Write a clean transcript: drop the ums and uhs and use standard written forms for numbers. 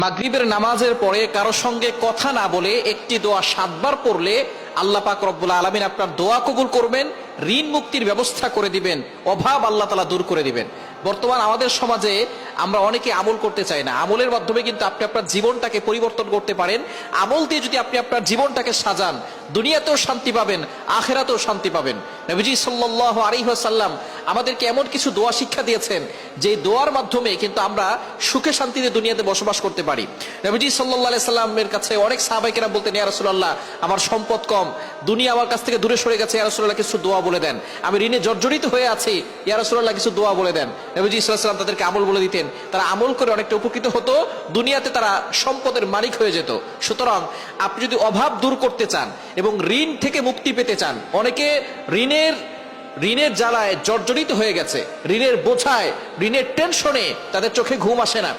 মাগরিবের নামাজের পরে কারো সঙ্গে কথা না বলে একটি দোয়া 7 বার পড়লে আল্লাহ পাক রব্বুল আলামিন আপনার দোয়া কবুল করবেন, ঋণ মুক্তির ব্যবস্থা করে দিবেন, অভাব আল্লাহ তাআলা দূর করে দিবেন। বর্তমান আমাদের সমাজে আমরা অনেকে আমল করতে চাই না। আমলের মাধ্যমে কিন্তু আপনি আপনার জীবনটাকে পরিবর্তন করতে পারেন। আমল দিয়ে যদি আপনি আপনার জীবনটাকে সাজান, দুনিয়াতেও শান্তি পাবেন, আখিরাতেও শান্তি পাবেন। নবীজি সাল্লাল্লাহু আলাইহি ওয়াসাল্লাম আমাদেরকে এমন কিছু দোয়া শিক্ষা দিয়েছেন যে দোয়ার মাধ্যমে কিন্তু আমরা সুখে শান্তিতে দুনিয়াতে বসবাস করতে পারি। নবীজি সাল্লাল্লাহু আলাইহি সাল্লামের কাছে অনেক সাহাবায়ে কেরাম বলতেন, ইয়া রাসূলুল্লাহ, আমার সম্পদ কম, দুনিয়া আমার কাছ থেকে দূরে সরে গেছে, ইয়া রাসূলুল্লাহ কিছু দোয়া বলে দেন। আমি ঋণে জর্জরিত হয়ে আছি, ইয়া রাসূলুল্লাহ কিছু দোয়া বলে দেন। নবীজি সাল্লাল্লাহু আলাইহি ওয়াসাল্লাম তাদেরকে আমল বলে দিতেন। তারা আমল করে অনেকটা উপকৃত হতো, দুনিয়াতে তারা সম্পদের মালিক হয়ে যেত। সুতরাং আপনি যদি অভাব দূর করতে চান এবং ঋণ থেকে মুক্তি পেতে চান, অনেকে ঋণের জ্বালায় জর্জরিত হয়ে গেছে, ঋণের বোঝায়, ঋণের টেনশনে তাদের চোখে ঘুম আসে না।